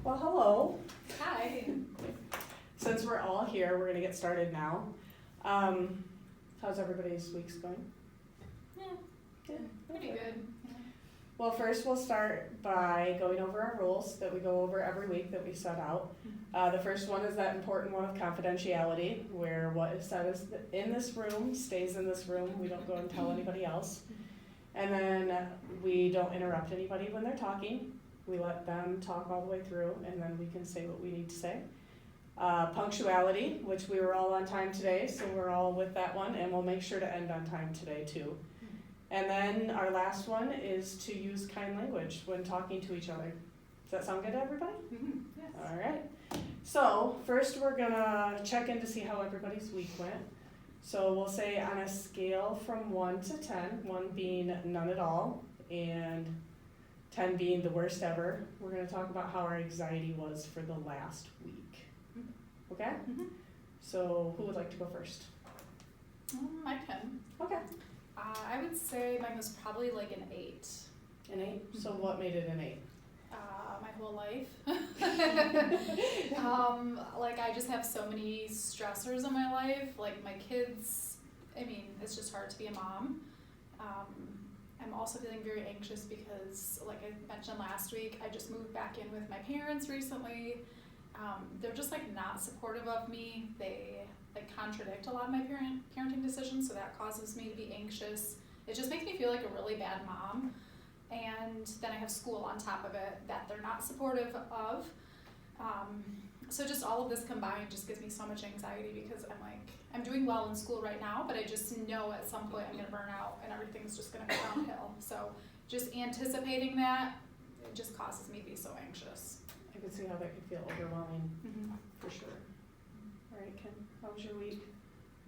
Well, hello. Hi. Since we're all here, we're gonna get started now. How's everybody's weeks going? Yeah, Yeah, pretty okay. good. Well, first we'll start by going over our rules that we go over every week that we set out. The first one is that important one of confidentiality, where what is said is in this room stays in this room. We don't go and tell anybody else. And then we don't interrupt anybody when they're talking. We let them talk all the way through, and then we can say what we need to say. Punctuality, which we were all on time today, so we're all with that one, and we'll make sure to end on time today too. And then our last one is to use kind language when talking to each other. Does that sound good to everybody? Yes. All right. So first we're gonna check in to see how everybody's week went. So we'll say on a scale from 1 to 10, 1 being none at all, and 10 being the worst ever, we're gonna talk about how our anxiety was for the last week. Okay? Mm-hmm. So who would like to go first? I can. Okay. I would say mine was probably like an 8. An 8? So what made it an 8? My whole life. Like I just have so many stressors in my life. Like my kids, I mean, it's just hard to be a mom. I'm also feeling very anxious because, like I mentioned last week, I just moved back in with my parents recently. They're just like not supportive of me. They like contradict a lot of my parenting decisions, so that causes me to be anxious. It just makes me feel like a really bad mom. And then I have school on top of it that they're not supportive of. So just all of this combined just gives me so much anxiety because I'm doing well in school right now, but I just know at some point I'm gonna burn out and everything's just gonna go downhill. So just anticipating that, it just causes me to be so anxious. I could see how that could feel overwhelming, Mm-hmm. for sure. All right, Kim, how was your week?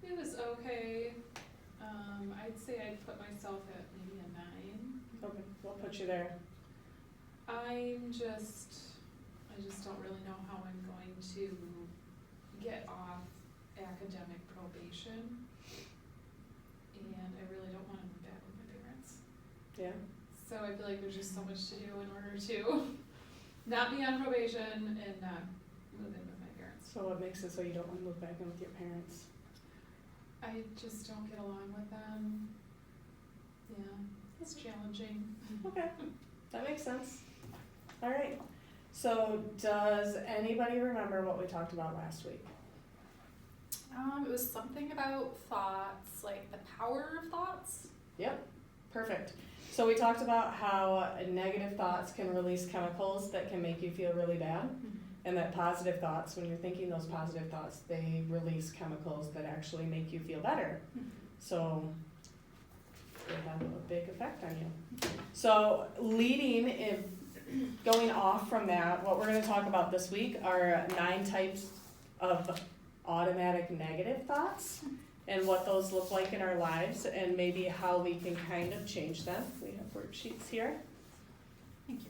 It was okay. I'd say I'd put myself at maybe a 9. Okay, we'll put you there. I just don't really know how I'm going to get off academic probation. And I really don't want to move back with my parents. Yeah? So I feel like there's just so much to do in order to not be on probation and not move in with my parents. So what makes it so you don't want to move back in with your parents? I just don't get along with them. Yeah, it's challenging. Okay, that makes sense. All right, so does anybody remember what we talked about last week? It was something about thoughts, like the power of thoughts. Yep, perfect. So we talked about how negative thoughts can release chemicals that can make you feel really bad, and that positive thoughts, when you're thinking those positive thoughts, they release chemicals that actually make you feel better. So they have a big effect on you. So going off from that, what we're going to talk about this week are 9 types of automatic negative thoughts and what those look like in our lives and maybe how we can kind of change them. We have worksheets here. Thank you.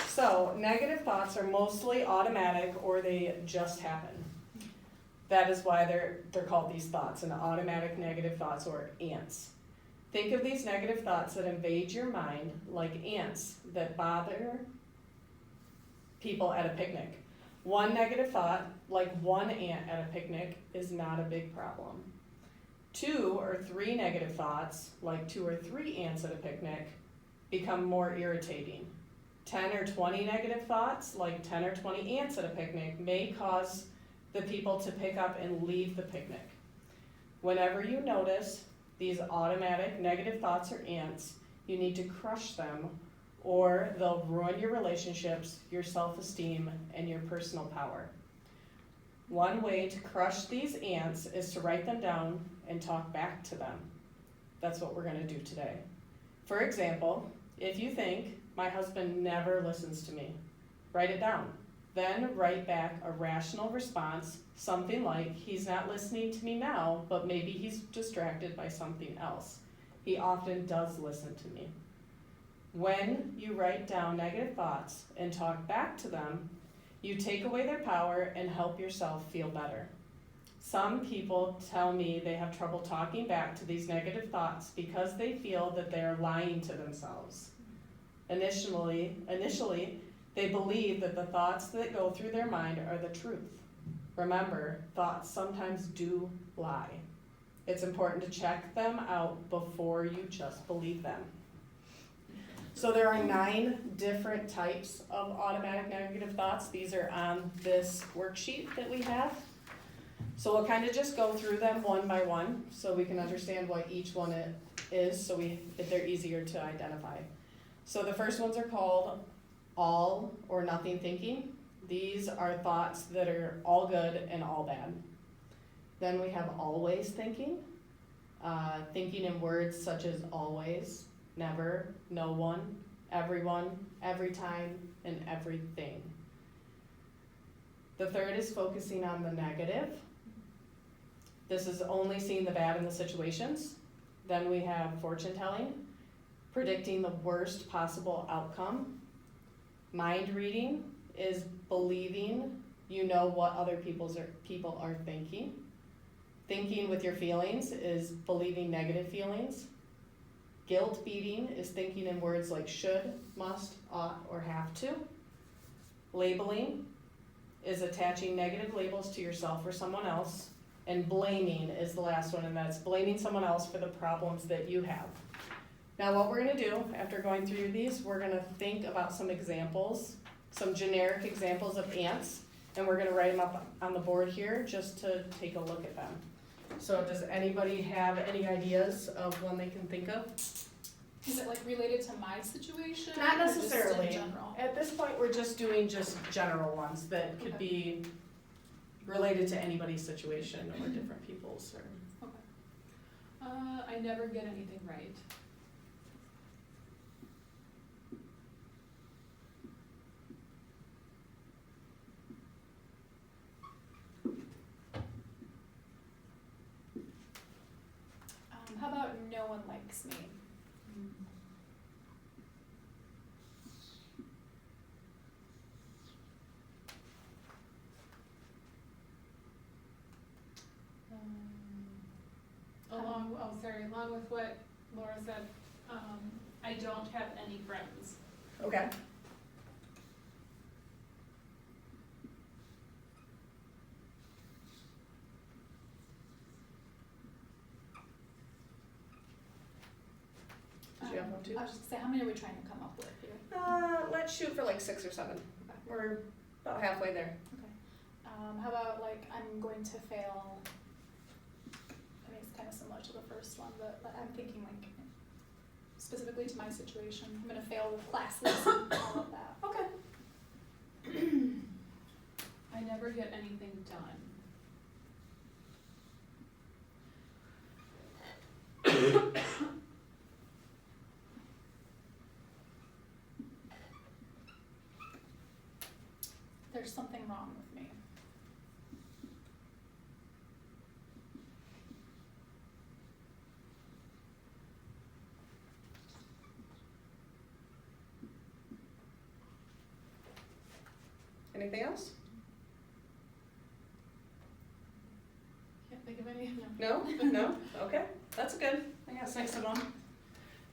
So negative thoughts are mostly automatic or they just happen. That is why they're called these thoughts, and automatic negative thoughts, or ants. Think of these negative thoughts that invade your mind like ants that bother people at a picnic. One negative thought, like one ant at a picnic, is not a big problem. 2 or 3 negative thoughts, like 2 or 3 ants at a picnic, become more irritating. 10 or 20 negative thoughts, like 10 or 20 ants at a picnic, may cause the people to pick up and leave the picnic. Whenever you notice these automatic negative thoughts or ants, you need to crush them or they'll ruin your relationships, your self-esteem, and your personal power. One way to crush these ants is to write them down and talk back to them. That's what we're going to do today. For example, if you think, my husband never listens to me, write it down. Then write back a rational response, something like, he's not listening to me now, but maybe he's distracted by something else. He often does listen to me. When you write down negative thoughts and talk back to them, you take away their power and help yourself feel better. Some people tell me they have trouble talking back to these negative thoughts because they feel that they are lying to themselves. Initially, They believe that the thoughts that go through their mind are the truth. Remember, thoughts sometimes do lie. It's important to check them out before you just believe them. So there are 9 different types of automatic negative thoughts. These are on this worksheet that we have. So we'll kind of just go through them one by one so we can understand what each one is, so they're easier to identify. So the first ones are called all or nothing thinking. These are thoughts that are all good and all bad. Then we have always thinking, thinking in words such as always, never, no one, everyone, every time, and everything. The third is focusing on the negative. This is only seeing the bad in the situations. Then we have fortune telling, predicting the worst possible outcome. Mind reading is believing you know what other people are thinking. Thinking with your feelings is believing negative feelings. Guilt beating is thinking in words like should, must, ought, or have to. Labeling is attaching negative labels to yourself or someone else. And blaming is the last one, and that's blaming someone else for the problems that you have. Now what we're gonna do, after going through these, we're gonna think about some examples, some generic examples of ants, and we're gonna write them up on the board here just to take a look at them. So does anybody have any ideas of one they can think of? Is it like related to my situation? Not or just necessarily. in general? At this point, we're just doing just general ones that could be related to anybody's situation or different people's or. I never get anything right. How about no one likes me? Along with what Laura said, I don't have any friends. Okay. Did you have one too? I was just gonna say, how many are we trying to come up with here? Let's shoot for like 6 or 7. We're about halfway there. How about like, I'm going to fail? I mean, it's kind of similar to the first one, but I'm thinking like specifically to my situation. I'm gonna fail with classes and all of that. Okay. I never get anything done. There's something wrong with me. Anything else? Can't think of any. No? No? Okay, that's good. I got 6 of them.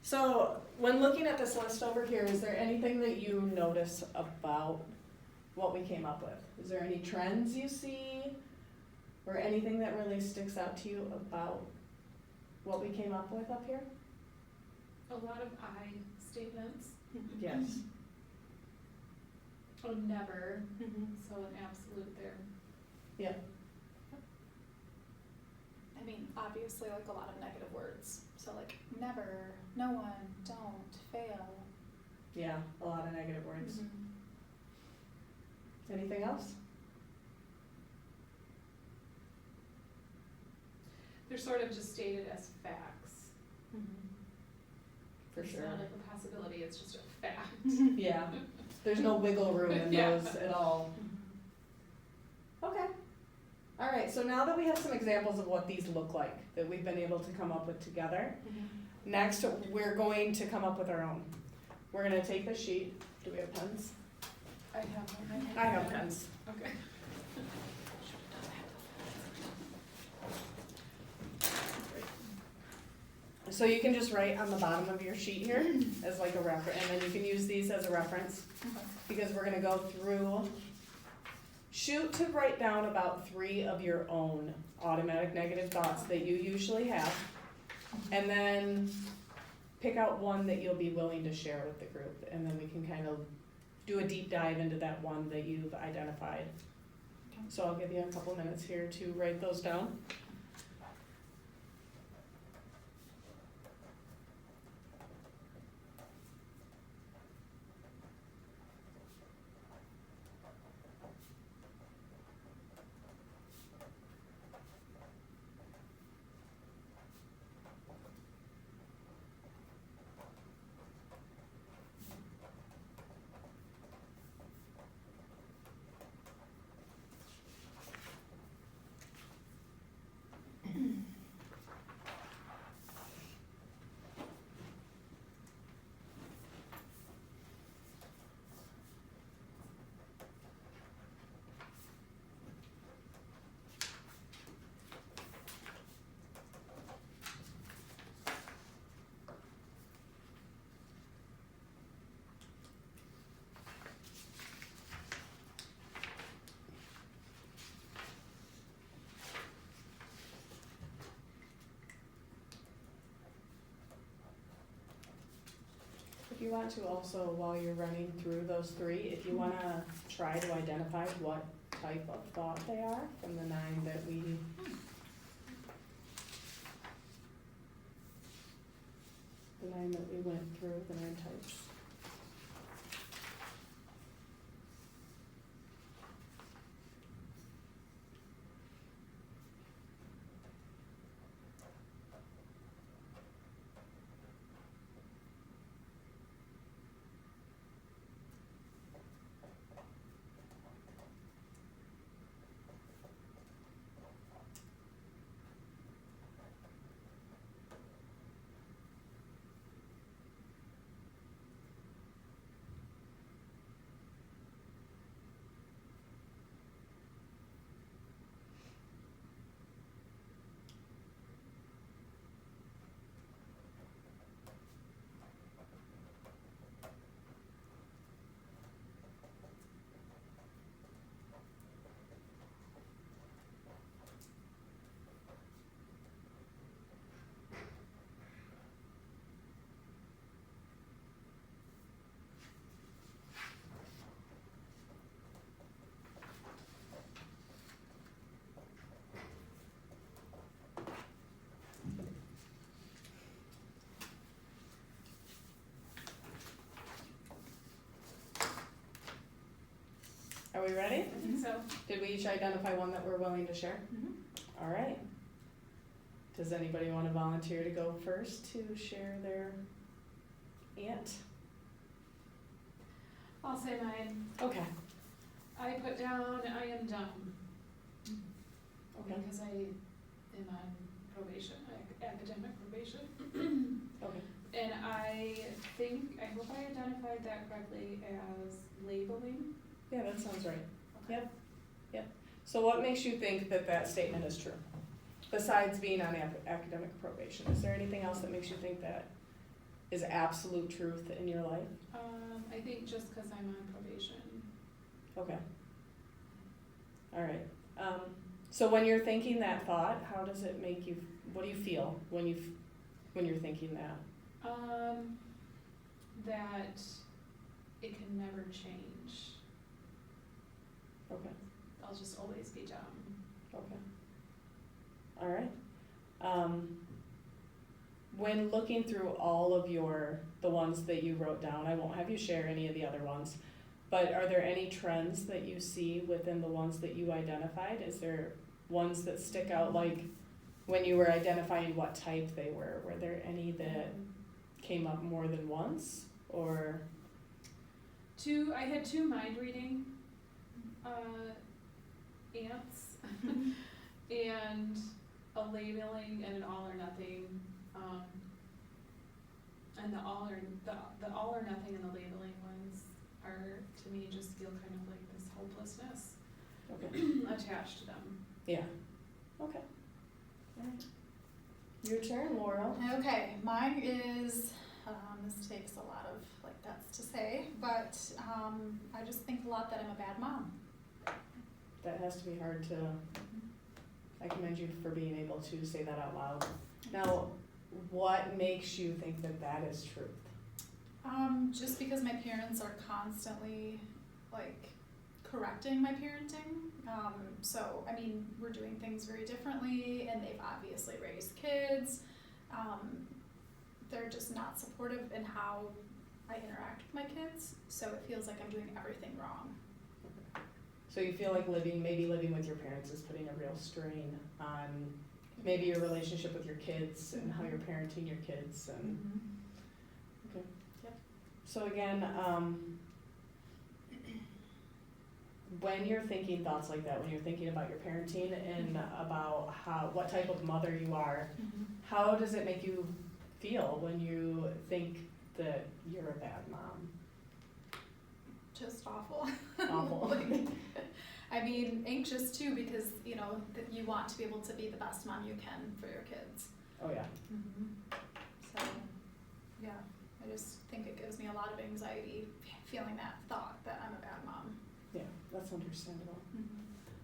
So when looking at this list over here, is there anything that you notice about what we came up with? Is there any trends you see or anything that really sticks out to you about what we came up with up here? A lot of I statements. Yes. Oh, never. So an absolute there. Yeah. I mean, obviously like a lot of negative words. So like never, no one, don't, fail. Yeah, a lot of negative words. Anything else? They're sort of just stated as facts. For It's sure. not like a possibility, it's just a fact. Yeah. There's no wiggle room in Yeah. those at all. Okay. All right, so now that we have some examples of what these look like that we've been able to come up with together, next we're going to come up with our own. We're gonna take the sheet. Do we have pens? I have one. I have pens. Okay. So you can just write on the bottom of your sheet here as like a reference, and then you can use these as a reference, Okay. because we're gonna go through, shoot to write down about 3 of your own automatic negative thoughts that you usually have, and then pick out one that you'll be willing to share with the group, and then we can kind of do a deep dive into that one that you've identified. Okay. So I'll give you a couple minutes here to write those down. If you want to also, while you're running through those 3, if you wanna try to identify what type of thought they are from the 9 that we, went through, the 9 types. Are we ready? I think so. Did we each identify one that we're willing to share? Mm-hmm. All right. Does anybody want to volunteer to go first to share their ant? I'll say mine. Okay. I put down, I am dumb. Okay. Because I am on probation, academic probation. Okay. And I think, I hope I identified that correctly as labeling. Yeah, that sounds right. Okay. Yep. So what makes you think that that statement is true? Besides being on academic probation, is there anything else that makes you think that is absolute truth in your life? I think just because I'm on probation. Okay. All right. So when you're thinking that thought, how does it make you, what do you feel when you're thinking that? That it can never change. Okay. I'll just always be dumb. Okay. All right. When looking through all of the ones that you wrote down, I won't have you share any of the other ones, but are there any trends that you see within the ones that you identified? Is there ones that stick out, like when you were identifying what type they were there any that came up more than once, or? I had 2 mind reading ants and a labeling and an all or nothing. And the all or nothing and the labeling ones are, to me, just feel kind of like this hopelessness Okay. attached to them. Yeah. Okay. All right. Your turn, Laura. Okay, mine is, this takes a lot of like guts to say, but I just think a lot that I'm a bad mom. That has to be hard to, I commend you for being able to say that out loud. Now, what makes you think that that is truth? Just because my parents are constantly like correcting my parenting. So, I mean, we're doing things very differently and they've obviously raised kids. They're just not supportive in how I interact with my kids, so it feels like I'm doing everything wrong. So you feel like maybe living with your parents is putting a real strain on maybe your relationship with your kids and how you're parenting your kids and, okay. Yep. So again, when you're thinking thoughts like that, when you're thinking about your parenting and about what type of mother you are, how does it make you feel when you think that you're a bad mom? Just awful. Awful. Like, I mean, anxious too because, you know, that you want to be able to be the best mom you can for your kids. Oh yeah. So, yeah, I just think it gives me a lot of anxiety feeling that thought that I'm a bad mom. Yeah, that's understandable.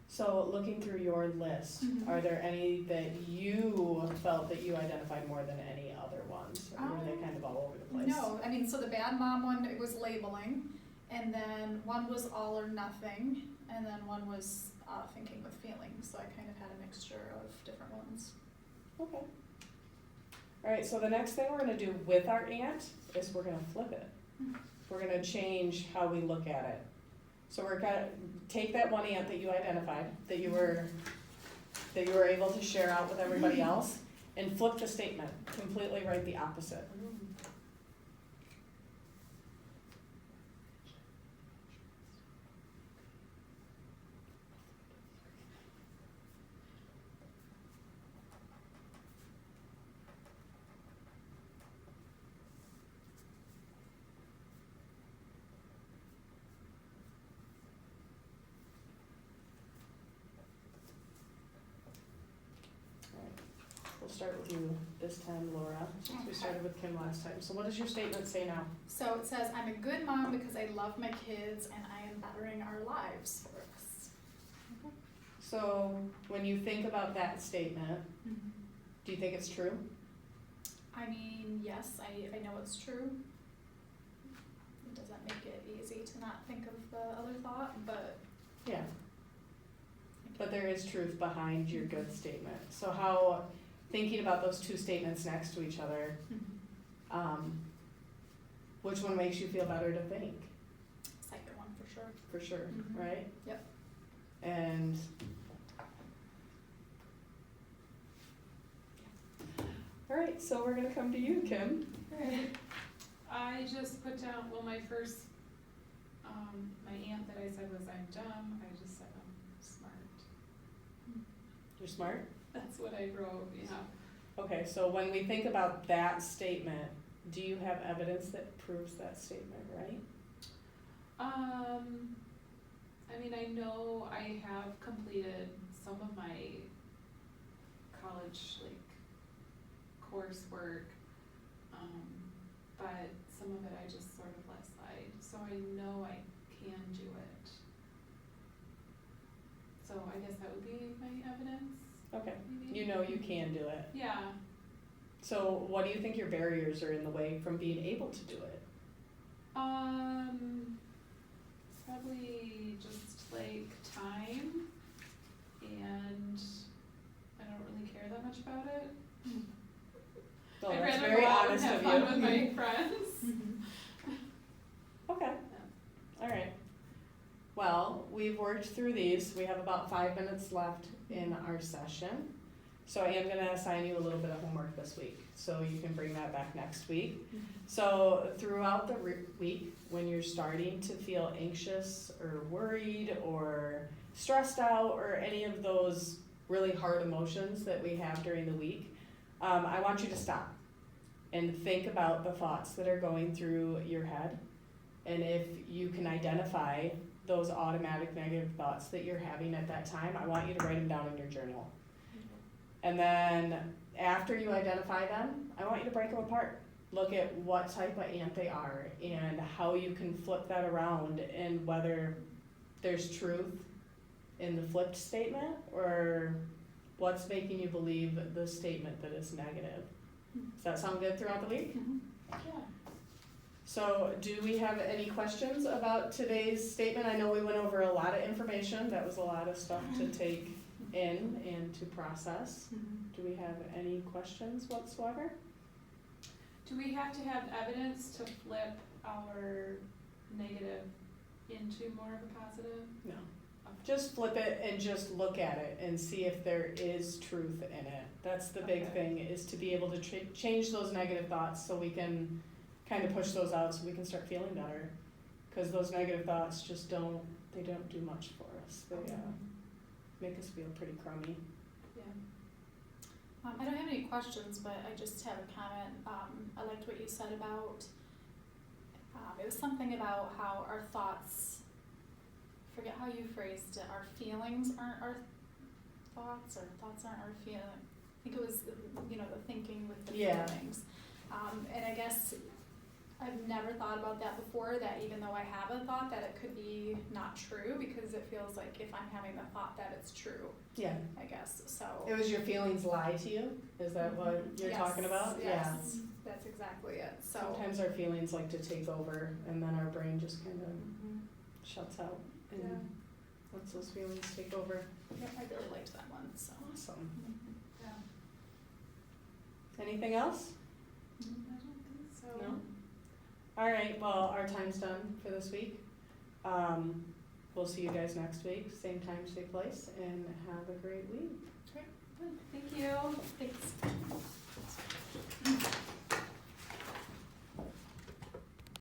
So looking through your list, are there any that you felt that you identified more than any other ones? Or were they kind of all over the place? No, I mean, so the bad mom one, it was labeling, and then one was all or nothing, and then one was thinking with feelings, so I kind of had a mixture of different ones. Okay. All right, so the next thing we're gonna do with our aunt is we're gonna flip it. We're gonna change how we look at it. So we're gonna take that one aunt that you identified, that you were able to share out with everybody else, and flip the statement, completely write the opposite. We'll start with you this time, Laura, since we Okay. started with Kim last time. So what does your statement say now? So it says, I'm a good mom because I love my kids and I am bettering our lives for us. So when you think about that statement, do you think it's true? I mean, yes, I know it's true. It doesn't make it easy to not think of the other thought, but Yeah. But there is truth behind your good statement. So how, thinking about those two statements next to each other, which one makes you feel better to think? second one for sure. For sure, Mhm. right? Yep. And all right, so we're gonna come to you, Kim. I just put down, well, my first, my aunt that I said was I'm dumb, I just said I'm smart. You're smart? That's what I wrote, yeah. Okay, so when we think about that statement, do you have evidence that proves that statement, right? I mean, I know I have completed some of my college, like, coursework, but some of it I just sort of let slide, so I know I can do it. So I guess that would be my evidence, Okay, maybe? you know you can do it. Yeah, So what do you think your barriers are in the way from being able to do it? probably just like time, and I don't really care that much about it. So I'd that's rather very go out and honest have of fun you. with my friends. Okay, all right. Well, we've worked through these. We have about 5 minutes left in our session. So I am gonna assign you a little bit of homework this week, so you can bring that back next week. So throughout the week, when you're starting to feel anxious or worried or stressed out or any of those really hard emotions that we have during the week, I want you to stop and think about the thoughts that are going through your head. And if you can identify those automatic negative thoughts that you're having at that time, I want you to write them down in your journal. And then after you identify them, I want you to break them apart. Look at what type of ant they are and how you can flip that around and whether there's truth in the flipped statement or what's making you believe the statement that is negative. Does that sound good throughout the week? Yeah. So do we have any questions about today's statement? I know we went over a lot of information. That was a lot of stuff to take in and to process. Do we have any questions whatsoever? Do we have to have evidence to flip our negative into more of a positive? No. Just flip it and just look at it and see if there is truth in it. That's the big Okay. thing, is to be able to change those negative thoughts so we can kind of push those out so we can start feeling better. Because those negative thoughts just don't do much for us. They make us feel pretty crummy. Yeah. I don't have any questions, but I just have a comment. I liked what you said about, it was something about how our thoughts, forget how you phrased it, our feelings aren't our thoughts, or thoughts aren't our feeling. I think it was, the thinking with the Yeah. feelings. And I guess I've never thought about that before, that even though I have a thought, that it could be not true, because it feels like if I'm having the thought that it's true, Yeah. I guess, so. It was your feelings lie to you? Is that what you're Yes, talking about? yes, that's exactly it, so. Sometimes our feelings like to take over and then our brain just kind of Mhm. shuts out Yeah. and lets those feelings take over. Yeah, I really liked that one, so. Awesome. Yeah. Anything else? I don't think so. No? All right, well, our time's done for this week. We'll see you guys next week, same time, same place, and have a great week. Thank you. Thanks.